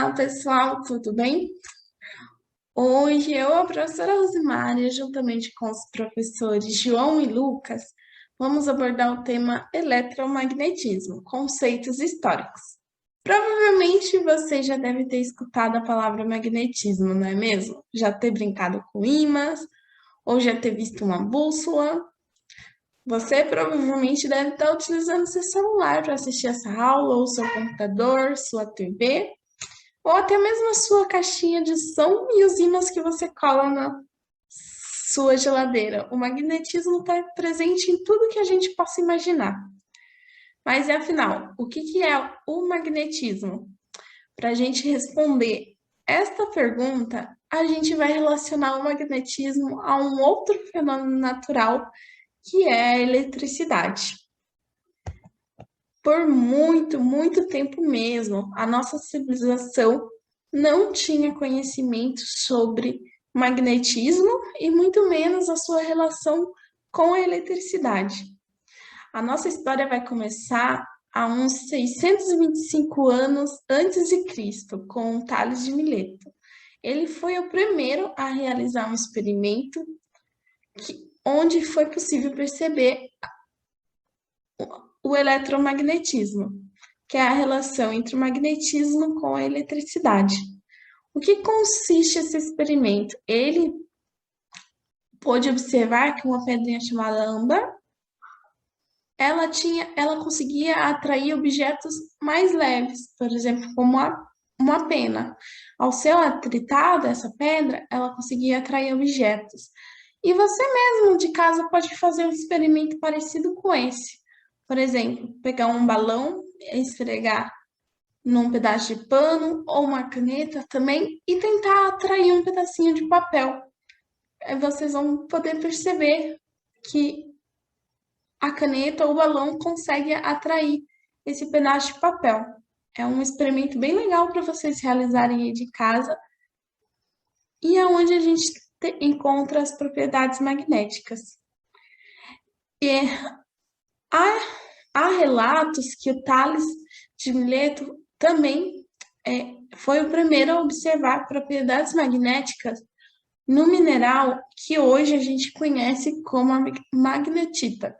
Olá, pessoal, tudo bem? Hoje eu, a professora Rosimária, juntamente com os professores João e Lucas, vamos abordar o tema eletromagnetismo, conceitos históricos. Provavelmente você já deve ter escutado a palavra magnetismo, não é mesmo? Já ter brincado com ímãs, ou já ter visto uma bússola. Você provavelmente deve estar utilizando seu celular para assistir essa aula, ou seu computador, sua TV. Ou até mesmo a sua caixinha de som e os ímãs que você cola na sua geladeira. O magnetismo está presente em tudo que a gente possa imaginar. Mas afinal, o que é o magnetismo? Para a gente responder esta pergunta, a gente vai relacionar o magnetismo a um outro fenômeno natural, que é a eletricidade. Por muito, muito tempo mesmo, a nossa civilização não tinha conhecimento sobre magnetismo e muito menos a sua relação com a eletricidade. A nossa história vai começar há uns 625 anos antes de Cristo, com Tales de Mileto. Ele foi o primeiro a realizar um experimento onde foi possível perceber o eletromagnetismo, que é a relação entre o magnetismo com a eletricidade. O que consiste esse experimento? Ele pôde observar que uma pedrinha chamada âmbar, ela conseguia atrair objetos mais leves, por exemplo, como uma pena. Ao ser atritada, essa pedra, ela conseguia atrair objetos. E você mesmo de casa pode fazer um experimento parecido com esse. Por exemplo, pegar um balão, esfregar num pedaço de pano ou uma caneta também e tentar atrair um pedacinho de papel. Aí vocês vão poder perceber que a caneta ou o balão consegue atrair esse pedaço de papel. É um experimento bem legal para vocês realizarem aí de casa e é onde a gente encontra as propriedades magnéticas. E há, há relatos que o Tales de Mileto também foi o primeiro a observar propriedades magnéticas no mineral que hoje a gente conhece como a magnetita. O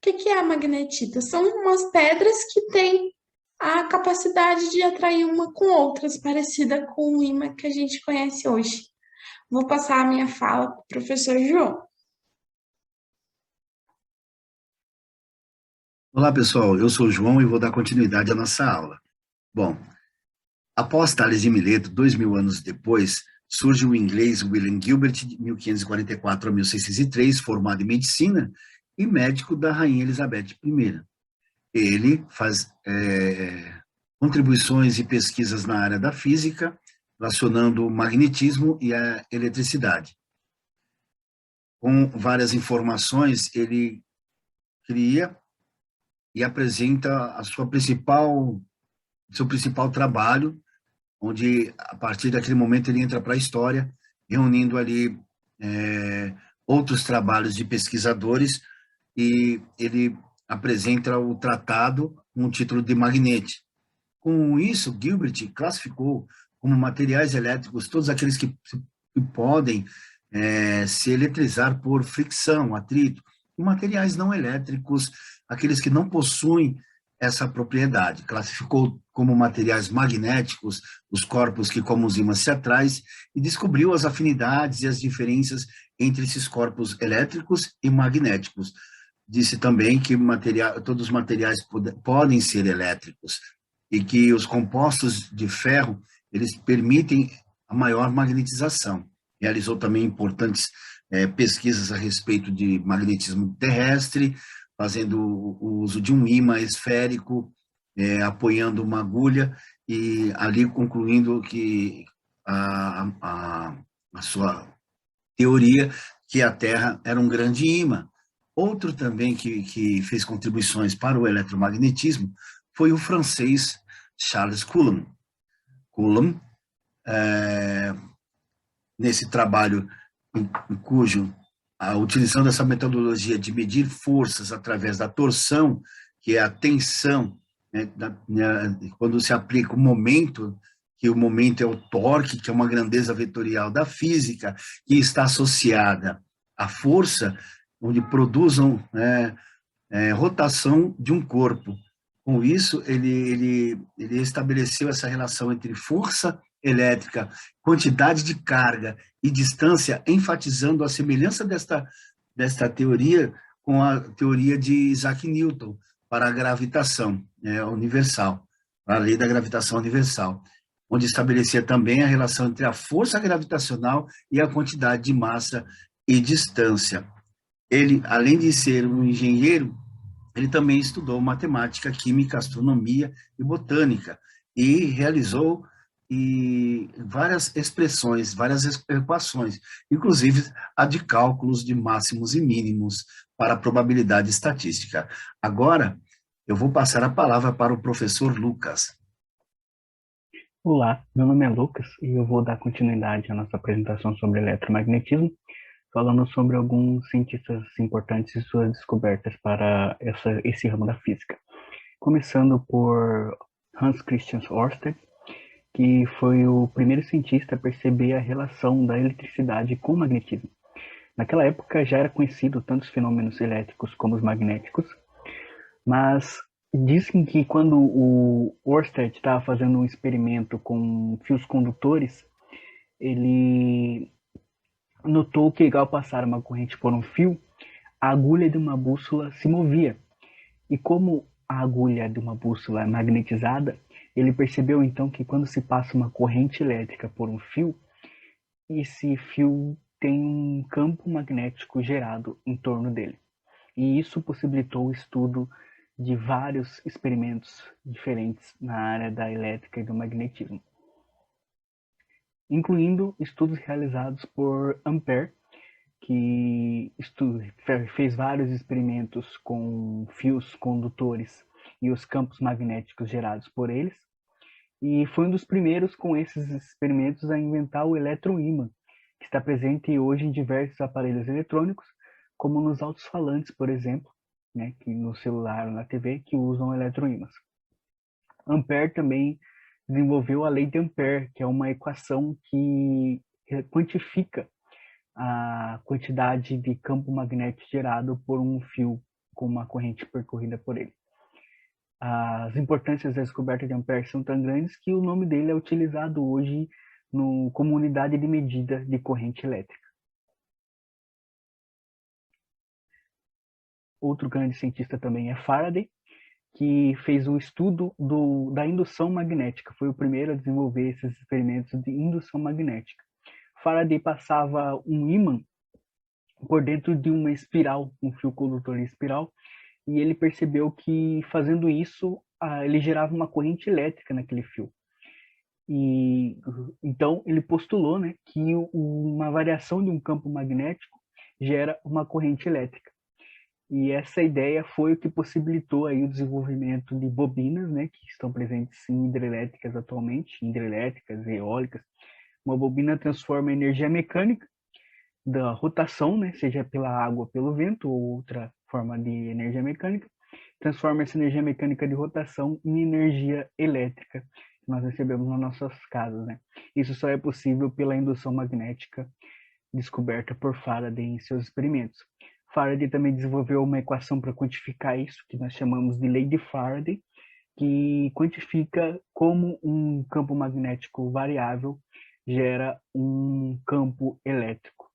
que é a magnetita? São umas pedras que têm a capacidade de atrair uma com outras, parecida com o ímã que a gente conhece hoje. Vou passar a minha fala para o professor João. Olá, pessoal. Eu sou o João e vou dar continuidade à nossa aula. Bom, após Tales de Mileto, 2000 anos depois, surge o inglês William Gilbert, de 1544 a 1603, formado em medicina e médico da Rainha Elizabeth I. Ele faz contribuições e pesquisas na área da física, relacionando o magnetismo e a eletricidade. Com várias informações, ele cria e apresenta seu principal trabalho, onde, a partir daquele momento, ele entra para a história, reunindo ali outros trabalhos de pesquisadores, e ele apresenta o tratado com o título de Magnete. Com isso, Gilbert classificou como materiais elétricos todos aqueles que podem se eletrizar por fricção, atrito, e materiais não elétricos, aqueles que não possuem essa propriedade. Classificou como materiais magnéticos os corpos que, como os ímãs, se atraem, e descobriu as afinidades e as diferenças entre esses corpos elétricos e magnéticos. Disse também que todos os materiais podem ser elétricos e que os compostos de ferro, eles permitem a maior magnetização. Realizou também importantes pesquisas a respeito de magnetismo terrestre, fazendo o uso de um ímã esférico, apoiando uma agulha, e ali concluindo que a sua teoria, que a Terra era um grande ímã. Outro também que fez contribuições para o eletromagnetismo foi o francês Charles Coulomb. Coulomb, nesse trabalho cujo utilizando essa metodologia de medir forças através da torção, que é a tensão, né, quando se aplica o momento que o momento é o torque, que é uma grandeza vetorial da física, que está associada à força, onde produzam rotação de um corpo. Com isso, ele estabeleceu essa relação entre força elétrica, quantidade de carga e distância, enfatizando a semelhança desta teoria com a teoria de Isaac Newton para a gravitação universal, para a lei da gravitação universal, onde estabelecia também a relação entre a força gravitacional e a quantidade de massa e distância. Ele, além de ser um engenheiro, ele também estudou matemática, química, astronomia e botânica e realizou várias expressões, várias equações, inclusive a de cálculos de máximos e mínimos para a probabilidade estatística. Agora, eu vou passar a palavra para o professor Lucas. Olá, meu nome é Lucas e eu vou dar continuidade à nossa apresentação sobre eletromagnetismo, falando sobre alguns cientistas importantes e suas descobertas para esse ramo da física. Começando por Hans Christian Ørsted, que foi o primeiro cientista a perceber a relação da eletricidade com o magnetismo. Naquela época já era conhecido tanto os fenômenos elétricos como os magnéticos, mas dizem que quando o Ørsted estava fazendo um experimento com fios condutores, ele notou que ao passar uma corrente por um fio, a agulha de uma bússola se movia. E como a agulha de uma bússola é magnetizada, ele percebeu então que quando se passa uma corrente elétrica por um fio, esse fio tem um campo magnético gerado em torno dele. E isso possibilitou o estudo de vários experimentos diferentes na área da elétrica e do magnetismo, incluindo estudos realizados por Ampère, que fez vários experimentos com fios condutores e os campos magnéticos gerados por eles, e foi um dos primeiros com esses experimentos a inventar o eletroímã, que está presente hoje em diversos aparelhos eletrônicos, como nos alto-falantes, por exemplo, né, que no celular ou na TV, que usam eletroímãs. Ampère também desenvolveu a lei de Ampère, que é uma equação que quantifica a quantidade de campo magnético gerado por um fio com uma corrente percorrida por ele. As importâncias da descoberta de Ampère são tão grandes que o nome dele é utilizado hoje como unidade de medida de corrente elétrica. Outro grande cientista também é Faraday, que fez um estudo da indução magnética. Foi o primeiro a desenvolver esses experimentos de indução magnética. Faraday passava um ímã por dentro de uma espiral, um fio condutor em espiral, e ele percebeu que fazendo isso, ele gerava uma corrente elétrica naquele fio. E então ele postulou, né, que uma variação de um campo magnético gera uma corrente elétrica. E essa ideia foi o que possibilitou aí o desenvolvimento de bobinas, né, que estão presentes em hidrelétricas atualmente, hidrelétricas e eólicas. Uma bobina transforma a energia mecânica da rotação, né, seja pela água ou pelo vento, ou outra forma de energia mecânica, transforma essa energia mecânica de rotação em energia elétrica que nós recebemos nas nossas casas, né? Isso só é possível pela indução magnética descoberta por Faraday em seus experimentos. Faraday também desenvolveu uma equação para quantificar isso, que nós chamamos de lei de Faraday, que quantifica como um campo magnético variável gera um campo elétrico.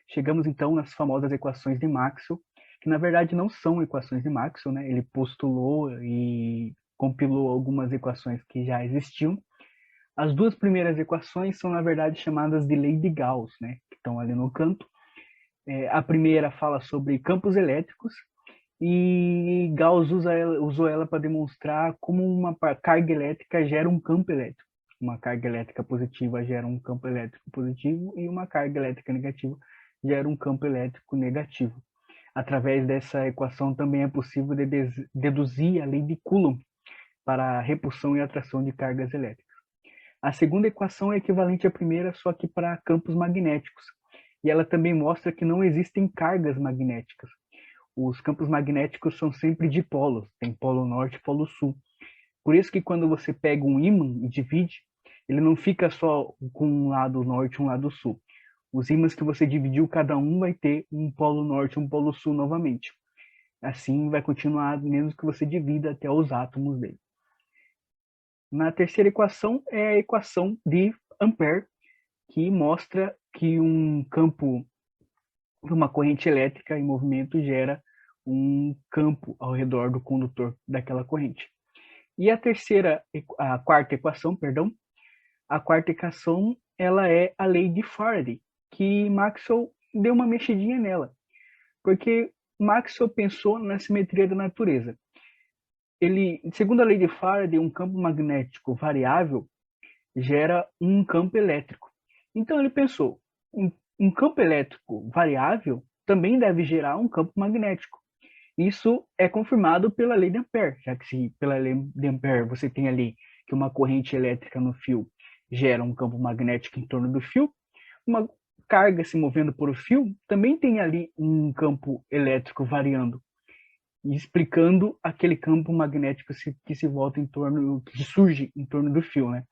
Chegamos então nas famosas equações de Maxwell, que na verdade não são equações de Maxwell, né? Ele postulou e compilou algumas equações que já existiam. As duas primeiras equações são na verdade chamadas de lei de Gauss, né? Que estão ali no canto. A primeira fala sobre campos elétricos e Gauss usou ela para demonstrar como uma carga elétrica gera um campo elétrico. Uma carga elétrica positiva gera um campo elétrico positivo e uma carga elétrica negativa gera um campo elétrico negativo. Através dessa equação também é possível deduzir a lei de Coulomb para a repulsão e atração de cargas elétricas. A segunda equação é equivalente à primeira, só que para campos magnéticos. E ela também mostra que não existem cargas magnéticas. Os campos magnéticos são sempre dipolos, tem polo norte e polo sul. Por isso que quando você pega um ímã e divide, ele não fica só com um lado norte e um lado sul. Os ímãs que você dividiu, cada um vai ter um polo norte e um polo sul novamente. Assim vai continuar, mesmo que você divida até os átomos dele. Na terceira equação é a equação de Ampère, que mostra que um campo, uma corrente elétrica em movimento gera um campo ao redor do condutor daquela corrente. E a quarta equação, perdão, a quarta equação, ela é a lei de Faraday, que Maxwell deu uma mexidinha nela, porque Maxwell pensou na simetria da natureza. Ele, segundo a lei de Faraday, um campo magnético variável gera um campo elétrico. Então ele pensou, um campo elétrico variável também deve gerar um campo magnético. Isso é confirmado pela lei de Ampère, já que se pela lei de Ampère você tem ali que uma corrente elétrica no fio gera um campo magnético em torno do fio, uma carga se movendo por o fio também tem ali um campo elétrico variando, explicando aquele campo magnético que se volta em torno, que surge em torno do fio, né?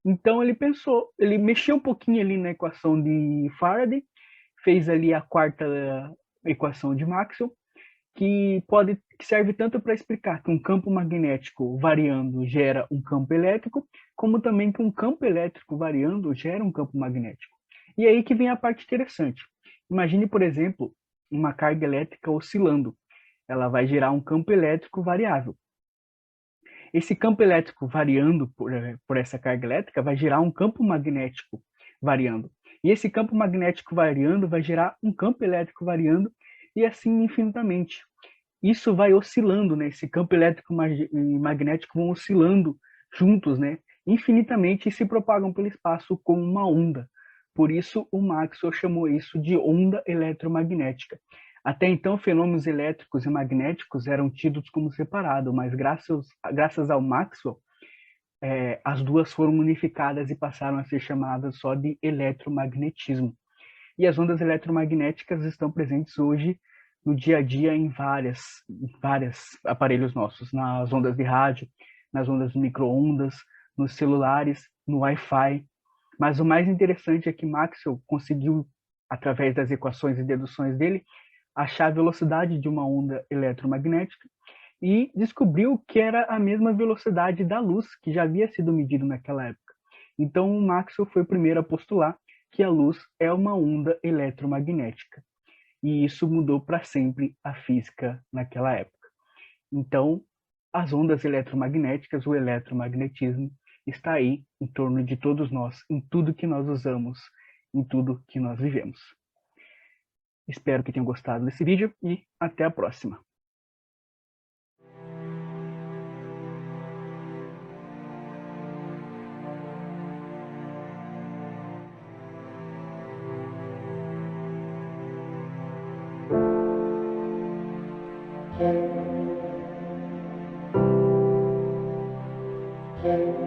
Então ele pensou, ele mexeu um pouquinho ali na equação de Faraday, fez ali a quarta equação de Maxwell, que serve tanto para explicar que um campo magnético variando gera um campo elétrico, como também que um campo elétrico variando gera um campo magnético. E aí que vem a parte interessante. Imagine, por exemplo, uma carga elétrica oscilando. Ela vai gerar um campo elétrico variável. Esse campo elétrico variando por essa carga elétrica vai gerar um campo magnético variando. E esse campo magnético variando vai gerar um campo elétrico variando e assim infinitamente. Isso vai oscilando, né? Esse campo elétrico e magnético vão oscilando juntos, né? Infinitamente e se propagam pelo espaço como uma onda. Por isso, o Maxwell chamou isso de onda eletromagnética. Até então, fenômenos elétricos e magnéticos eram tidos como separados, mas graças ao Maxwell, as duas foram unificadas e passaram a ser chamadas só de eletromagnetismo. E as ondas eletromagnéticas estão presentes hoje no dia a dia em vários aparelhos nossos, nas ondas de rádio, nas ondas de micro-ondas, nos celulares, no Wi-Fi. Mas o mais interessante é que Maxwell conseguiu, através das equações e deduções dele, achar a velocidade de uma onda eletromagnética e descobriu que era a mesma velocidade da luz que já havia sido medido naquela época. Então, Maxwell foi o primeiro a postular que a luz é uma onda eletromagnética. E isso mudou para sempre a física naquela época. Então, as ondas eletromagnéticas, o eletromagnetismo, está aí em torno de todos nós, em tudo que nós usamos, em tudo que nós vivemos. Espero que tenham gostado desse vídeo e até a próxima. Thank you.